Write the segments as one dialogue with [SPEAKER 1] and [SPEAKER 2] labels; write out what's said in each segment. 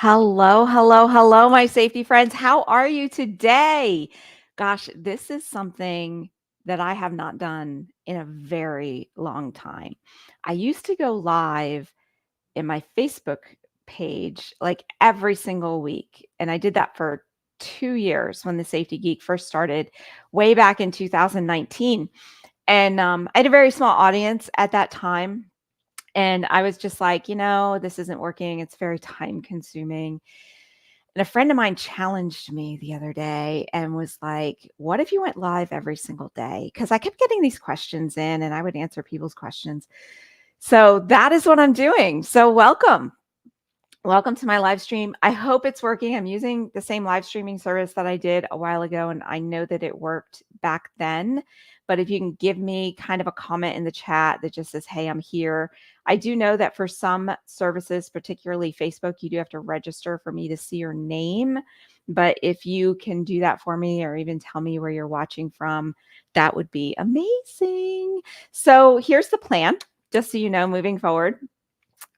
[SPEAKER 1] Hello, hello, hello, my safety friends. How are you today? Gosh, this is something that I have not done in a very long time. I used to go live in my Facebook page like every single week, and I did that for 2 years when the Safety Geek first started way back in 2019. And I had a very small audience at that time. And I was just like, this isn't working. It's very time consuming. And a friend of mine challenged me the other day and was like, "What if you went live every single day?" Because I kept getting these questions in and I would answer people's questions. So that is what I'm doing. So welcome. Welcome to my live stream. I hope it's working. I'm using the same live streaming service that I did a while ago, and I know that it worked back then. But if you can give me kind of a comment in the chat that just says, "Hey, I'm here." I do know that for some services, particularly Facebook, you do have to register for me to see your name. But if you can do that for me or even tell me where you're watching from, that would be amazing. So here's the plan, just so you know, moving forward.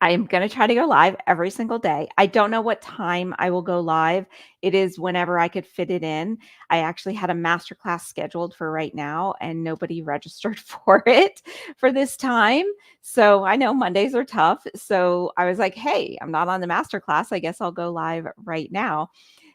[SPEAKER 1] I am going to try to go live every single day. I don't know what time I will go live. It is whenever I could fit it in. I actually had a masterclass scheduled for right now and nobody registered for it for this time. So I know Mondays are tough. So I was like, hey, I'm not on the masterclass. I guess I'll go live right now.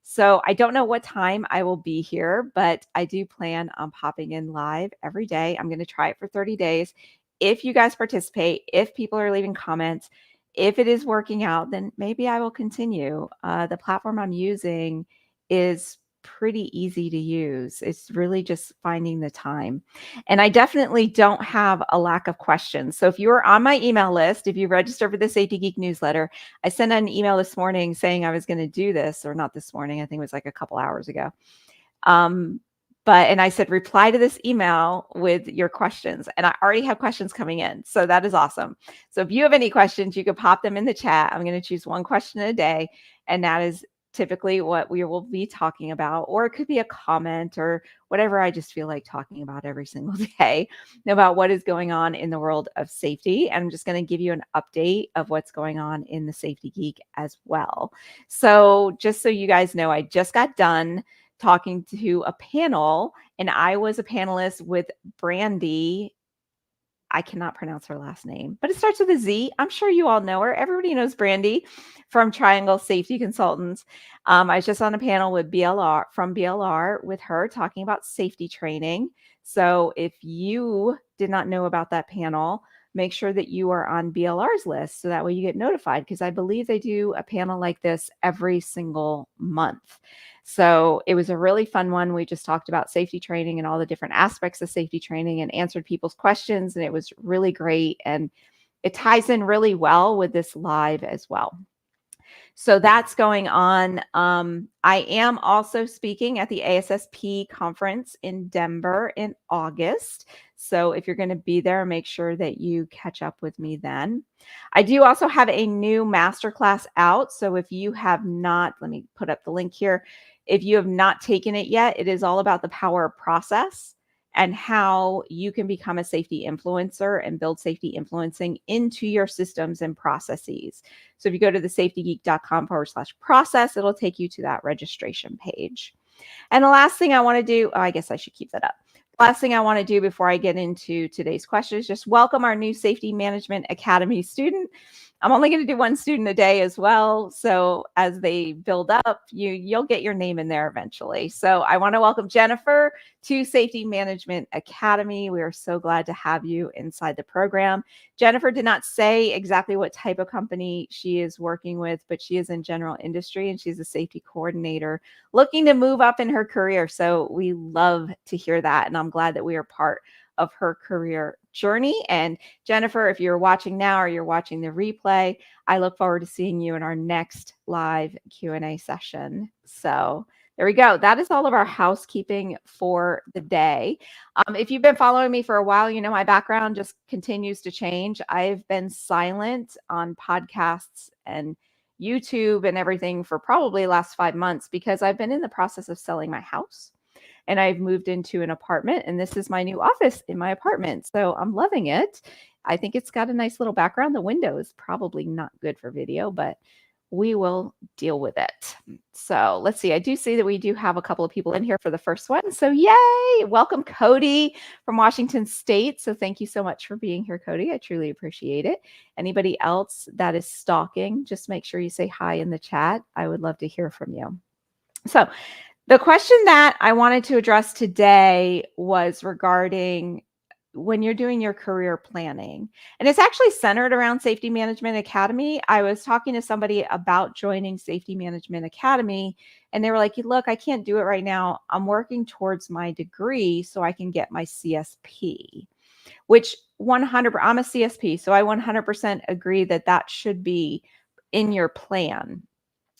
[SPEAKER 1] So I don't know what time I will be here, but I do plan on popping in live every day. I'm going to try it for 30 days. If you guys participate, if people are leaving comments, if it is working out, then maybe I will continue. The platform I'm using is pretty easy to use. It's really just finding the time. And I definitely don't have a lack of questions. So if you are on my email list, if you register for the Safety Geek newsletter, I sent an email this morning saying I was going to do this, or not this morning, I think it was like a couple hours ago. And I said, reply to this email with your questions. And I already have questions coming in. So that is awesome. So if you have any questions, you could pop them in the chat. I'm going to choose one question a day. And that is typically what we will be talking about, or it could be a comment or whatever I just feel like talking about every single day about what is going on in the world of safety. And I'm just going to give you an update of what's going on in the Safety Geek as well. So just so you guys know, I just got done talking to a panel, and I was a panelist with Brandy. I cannot pronounce her last name, but it starts with a Z. I'm sure you all know her. Everybody knows Brandy from Triangle Safety Consultants. I was just on a panel with BLR with her talking about safety training. So if you did not know about that panel, make sure that you are on BLR's list so that way you get notified, because I believe they do a panel like this every single month. So it was a really fun one. We just talked about safety training and all the different aspects of safety training and answered people's questions. And it was really great. And it ties in really well with this live as well. So that's going on. I am also speaking at the ASSP conference in Denver in August. So if you're going to be there, make sure that you catch up with me then. I do also have a new masterclass out. So if you have not, let me put up the link here. If you have not taken it yet, it is all about the power of process and how you can become a safety influencer and build safety influencing into your systems and processes. So if you go to thesafetygeek.com/process, it'll take you to that registration page. And the last thing I want to do, I guess I should keep that up. Last thing I want to do before I get into today's question is just welcome our new Safety Management Academy student. I'm only going to do one student a day as well. So as they build up, you'll get your name in there eventually. So I want to welcome Jennifer to Safety Management Academy. We are so glad to have you inside the program. Jennifer did not say exactly what type of company she is working with, but she is in general industry and she's a safety coordinator looking to move up in her career. So we love to hear that. And I'm glad that we are part of her career journey. And Jennifer, if you're watching now or you're watching the replay, I look forward to seeing you in our next live Q&A session. So there we go. That is all of our housekeeping for the day. If you've been following me for a while, you know my background just continues to change. I've been silent on podcasts and YouTube and everything for probably the last 5 months because I've been in the process of selling my house. And I've moved into an apartment, and this is my new office in my apartment. So I'm loving it. I think it's got a nice little background. The window is probably not good for video, but we will deal with it. So let's see. I do see that we do have a couple of people in here for the first one. So yay! Welcome, Cody from Washington State. So thank you so much for being here, Cody. I truly appreciate it. Anybody else that is stalking, just make sure you say hi in the chat. I would love to hear from you. So the question that I wanted to address today was regarding when you're doing your career planning. And it's actually centered around Safety Management Academy. I was talking to somebody about joining Safety Management Academy, and they were like, look, I can't do it right now. I'm working towards my degree so I can get my CSP, which 100%, I'm a CSP, so I 100% agree that that should be in your plan.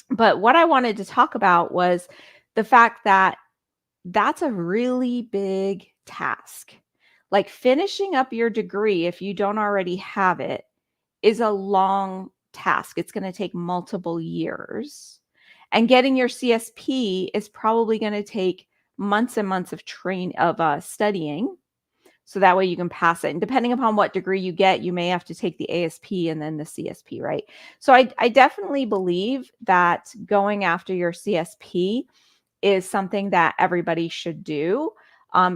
[SPEAKER 1] But what I wanted to talk about was the fact that that's a really big task. Like finishing up your degree, if you don't already have it, is a long task. It's going to take multiple years. And getting your CSP is probably going to take months and months of studying. So that way you can pass it. And depending upon what degree you get, you may have to take the ASP and then the CSP, right? So I definitely believe that going after your CSP is something that everybody should do,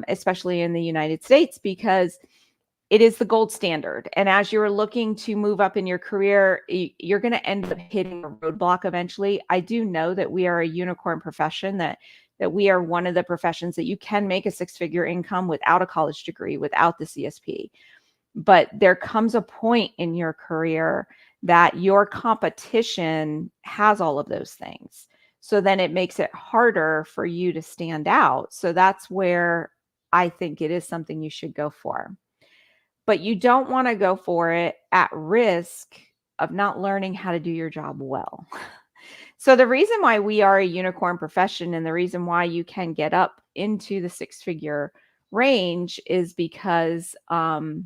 [SPEAKER 1] especially in the United States, because it is the gold standard. And as you're looking to move up in your career, you're going to end up hitting a roadblock eventually. I do know that we are a unicorn profession, that we are one of the professions that you can make a six-figure income without a college degree, without the CSP. But there comes a point in your career that your competition has all of those things. So then it makes it harder for you to stand out. So that's where I think it is something you should go for. But you don't want to go for it at risk of not learning how to do your job well. So the reason why we are a unicorn profession and the reason why you can get up into the six-figure range is because your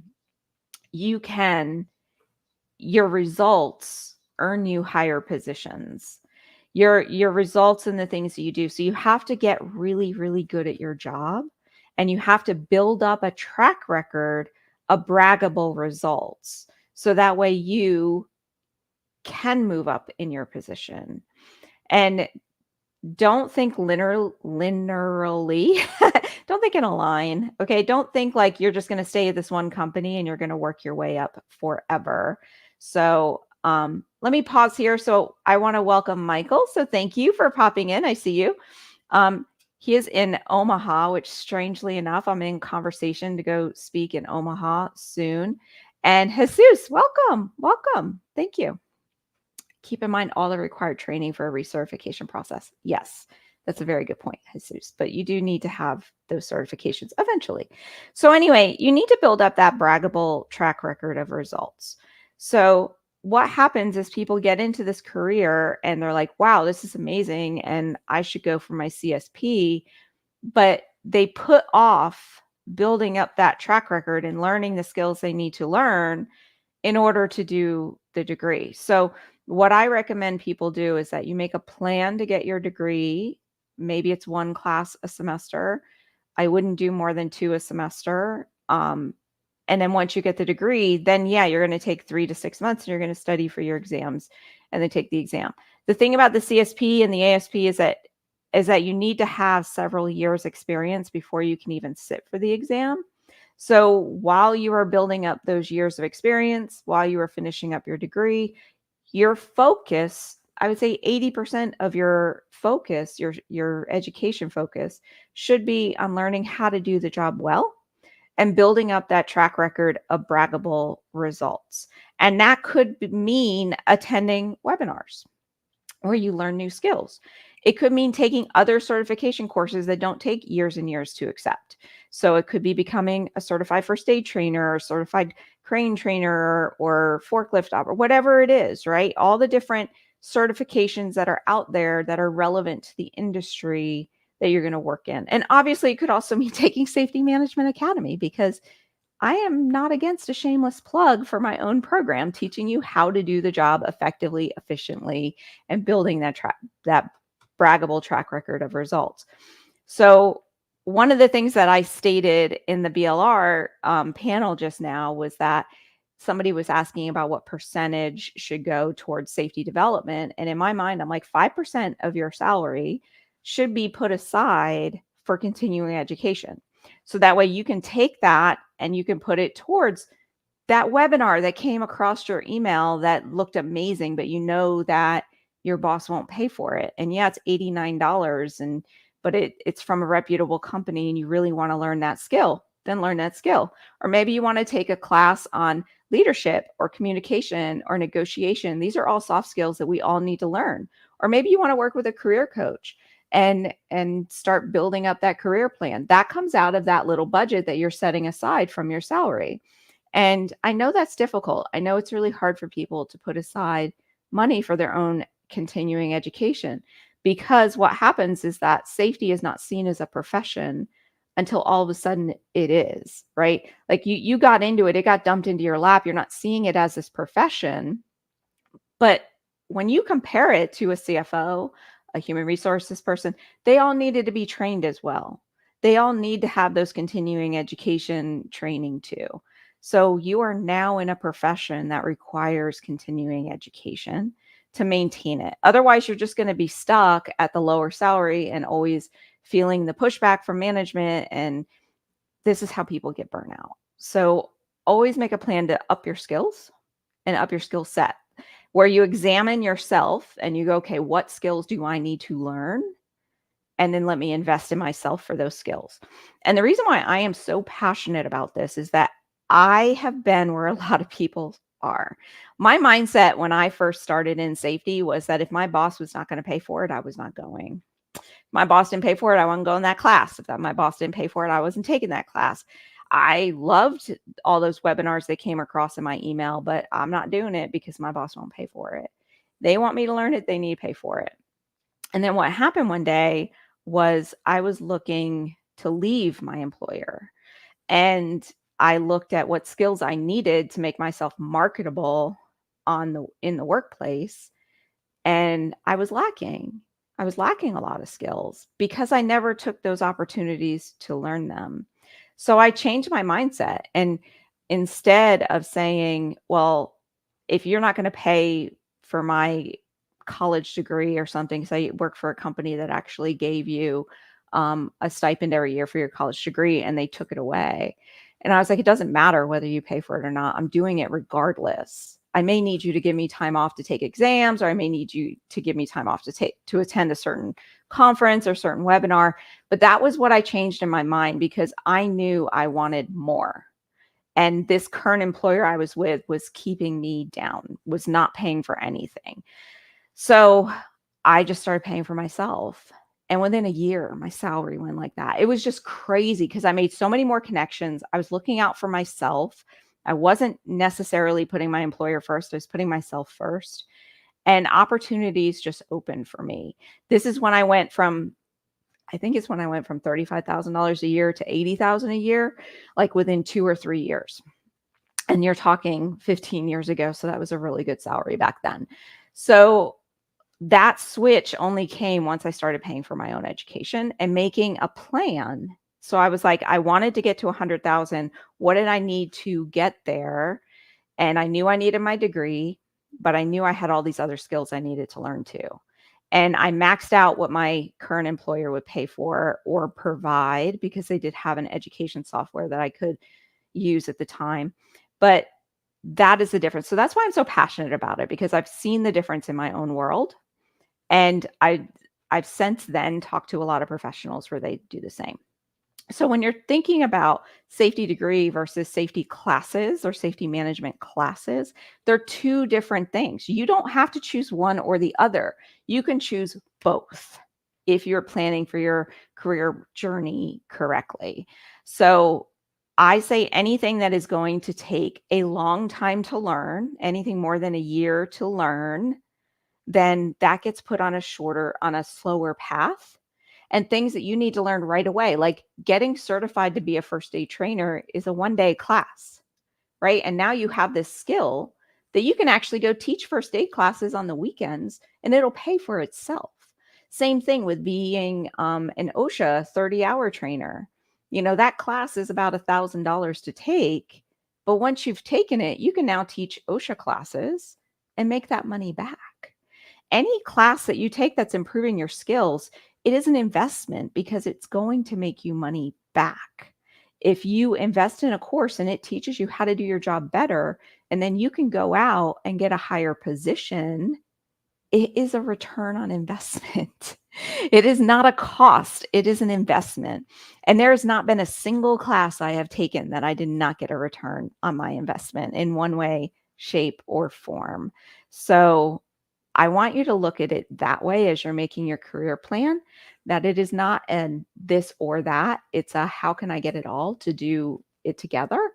[SPEAKER 1] results earn you higher positions. Your results and the things that you do. So you have to get really, really good at your job, and you have to build up a track record of braggable results. So that way you can move up in your position. And don't think linearly. Don't think in a line. Okay. Don't think like you're just going to stay at this one company and you're going to work your way up forever. So let me pause here. So I want to welcome Michael. So thank you for popping in. I see you. He is in Omaha, which strangely enough, I'm in conversation to go speak in Omaha soon. And Jesus, welcome. Welcome. Thank you. Keep in mind all the required training for a recertification process. Yes, that's a very good point, Jesus. But you do need to have those certifications eventually. So anyway, you need to build up that braggable track record of results. So what happens is people get into this career and they're like, wow, this is amazing, and I should go for my CSP. But they put off building up that track record and learning the skills they need to learn in order to do the degree. So what I recommend people do is that you make a plan to get your degree. Maybe it's one class a semester. I wouldn't do more than 2 a semester. And then once you get the degree, then yeah, you're going to take 3 to 6 months and you're going to study for your exams and then take the exam. The thing about the CSP and the ASP is that you need to have several years experience before you can even sit for the exam. So while you are building up those years of experience, while you are finishing up your degree, your focus, I would say 80% of your focus, your education focus, should be on learning how to do the job well and building up that track record of braggable results. And that could mean attending webinars where you learn new skills. It could mean taking other certification courses that don't take years and years to accept. So it could be becoming a certified first aid trainer, or certified crane trainer, or forklift operator, whatever it is, right? All the different certifications that are out there that are relevant to the industry that you're going to work in. And obviously it could also mean taking Safety Management Academy, because I am not against a shameless plug for my own program, teaching you how to do the job effectively, efficiently, and building that braggable track record of results. So one of the things that I stated in the BLR panel just now was that somebody was asking about what percentage should go towards safety development. And in my mind, I'm like, 5% of your salary should be put aside for continuing education. So that way you can take that and you can put it towards that webinar that came across your email that looked amazing, but you know that your boss won't pay for it. And yeah, it's $89 but it's from a reputable company and you really want to learn that skill, then learn that skill. Or maybe you want to take a class on leadership or communication or negotiation. These are all soft skills that we all need to learn. Or maybe you want to work with a career coach and start building up that career plan. That comes out of that little budget that you're setting aside from your salary. And I know that's difficult. I know it's really hard for people to put aside money for their own continuing education because what happens is that safety is not seen as a profession until all of a sudden it is, right? Like you got into it, it got dumped into your lap. You're not seeing it as this profession. But when you compare it to a CFO, a human resources person, they all needed to be trained as well. They all need to have those continuing education training too. So you are now in a profession that requires continuing education to maintain it. Otherwise, you're just going to be stuck at the lower salary and always feeling the pushback from management. And this is how people get burnout. So always make a plan to up your skills and up your skill set, where you examine yourself and you go, okay, what skills do I need to learn? And then let me invest in myself for those skills. And the reason why I am so passionate about this is that I have been where a lot of people are. My mindset when I first started in safety was that if my boss was not going to pay for it, I was not going. My boss didn't pay for it, I wasn't going that class. If that my boss didn't pay for it, I wasn't taking that class. I loved all those webinars that came across in my email, but I'm not doing it because my boss won't pay for it. They want me to learn it, they need to pay for it. And then what happened one day was I was looking to leave my employer. And I looked at what skills I needed to make myself marketable in the workplace, and I was lacking. I was lacking a lot of skills because I never took those opportunities to learn them. So I changed my mindset. And instead of saying, well, if you're not going to pay for my college degree or something, because I worked for a company that actually gave you a stipend every year for your college degree and they took it away. And I was like, it doesn't matter whether you pay for it or not. I'm doing it regardless. I may need you to give me time off to take exams, or I may need you to give me time off to attend a certain conference or certain webinar. But that was what I changed in my mind because I knew I wanted more. And this current employer I was with was keeping me down, was not paying for anything. So I just started paying for myself. And within a year, my salary went like that. It was just crazy because I made so many more connections. I was looking out for myself. I wasn't necessarily putting my employer first. I was putting myself first. And opportunities just opened for me. This is when I went from, I think it's when I went from $35,000 a year to $80,000 a year, like within 2 or 3 years. And you're talking 15 years ago. So that was a really good salary back then. So that switch only came once I started paying for my own education and making a plan. So I was like, I wanted to get to 100,000. What did I need to get there? And I knew I needed my degree, but I knew I had all these other skills I needed to learn too. And I maxed out what my current employer would pay for or provide because they did have an education software that I could use at the time. But that is the difference. So that's why I'm so passionate about it, because I've seen the difference in my own world. And I've since then talked to a lot of professionals where they do the same. So when you're thinking about safety degree versus safety classes or safety management classes, they're two different things. You don't have to choose one or the other. You can choose both if you're planning for your career journey correctly. So I say anything that is going to take a long time to learn, anything more than a year to learn, then that gets put on a slower path. And things that you need to learn right away, like getting certified to be a first aid trainer is a 1-day class, right? And now you have this skill that you can actually go teach first aid classes on the weekends and it'll pay for itself. Same thing with being an OSHA 30-hour trainer. You know, that class is about $1,000 to take, But once you've taken it, you can now teach OSHA classes and make that money back. Any class that you take that's improving your skills, it is an investment because it's going to make you money back. If you invest in a course and it teaches you how to do your job better, and then you can go out and get a higher position, it is a return on investment. It is not a cost, it is an investment. And there has not been a single class I have taken that I did not get a return on my investment in one way, shape, or form. So I want you to look at it that way as you're making your career plan, that it is not an this or that. It's a how can I get it all to do it together.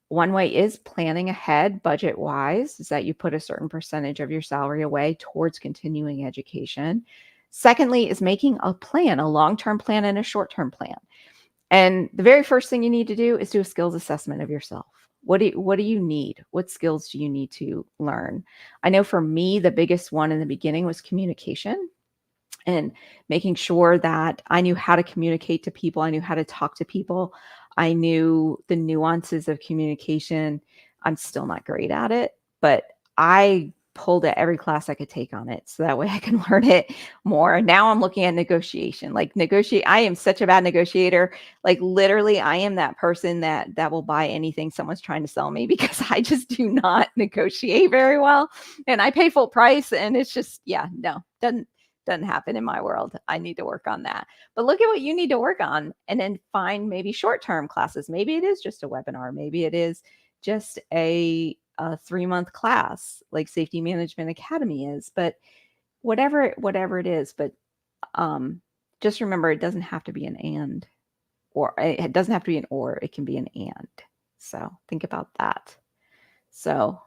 [SPEAKER 1] One way is planning ahead budget wise, is that you put a certain percentage of your salary away towards continuing education. Secondly, is making a plan, a long term plan and a short term plan. And the very first thing you need to do is do a skills assessment of yourself. What do you need? What skills do you need to learn? I know for me, the biggest one in the beginning was communication and making sure that I knew how to communicate to people. I knew how to talk to people. I knew the nuances of communication. I'm still not great at it, but I pulled at every class I could take on it so that way I can learn it more. Now I'm looking at negotiation. Like negotiate, I am such a bad negotiator. Like literally I am that person that will buy anything someone's trying to sell me because I just do not negotiate very well. And I pay full price and it's just, yeah, no, doesn't happen in my world. I need to work on that. But look at what you need to work on and then find maybe short-term classes. Maybe it is just a webinar. Maybe it is just a 3-month class like Safety Management Academy is, but whatever it is, but just remember it doesn't have to be an and, or it doesn't have to be an or, it can be an and. So think about that. So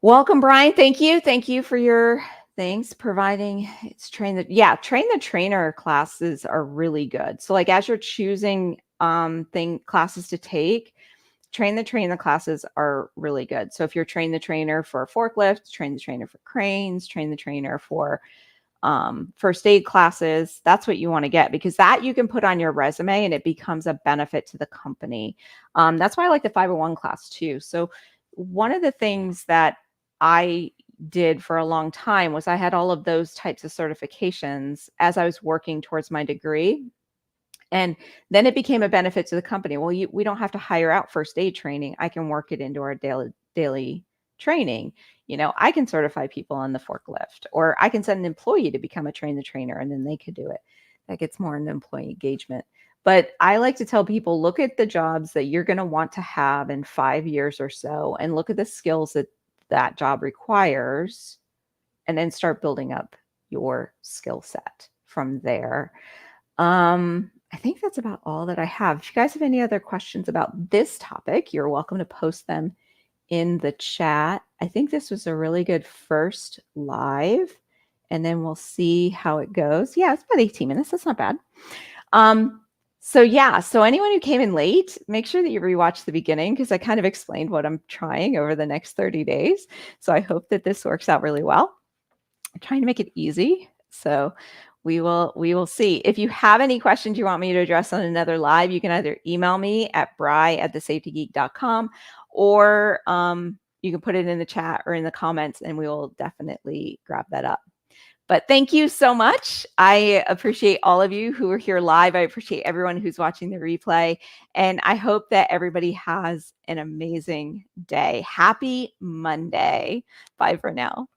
[SPEAKER 1] welcome, Brian. Thank you for your things providing. It's train the trainer classes are really good. So like as you're choosing classes to take, train the classes are really good. So if you're train the trainer for a forklift, train the trainer for cranes, train the trainer for first aid classes, that's what you want to get because that you can put on your resume and it becomes a benefit to the company. That's why I like the 501 class too. So one of the things that I did for a long time was I had all of those types of certifications as I was working towards my degree. And then it became a benefit to the company. Well, we don't have to hire out first aid training. I can work it into our daily training. You know, I can certify people on the forklift, or I can send an employee to become a train the trainer, and then they could do it. That gets more into employee engagement. But I like to tell people, look at the jobs that you're going to want to have in 5 years or so, and look at the skills that that job requires, and then start building up your skill set from there. I think that's about all that I have. If you guys have any other questions about this topic, you're welcome to post them in the chat. I think this was a really good first live, and then we'll see how it goes. Yeah, it's about 18 minutes. That's not bad. So anyone who came in late, make sure that you rewatch the beginning because I kind of explained what I'm trying over the next 30 days. So I hope that this works out really well. I'm trying to make it easy. So we will see. If you have any questions you want me to address on another live, you can either email me at bri@thesafetygeek.com or you can put it in the chat or in the comments and we will definitely grab that up. But thank you so much. I appreciate all of you who are here live. I appreciate everyone who's watching the replay. And I hope that everybody has an amazing day. Happy Monday. Bye for now.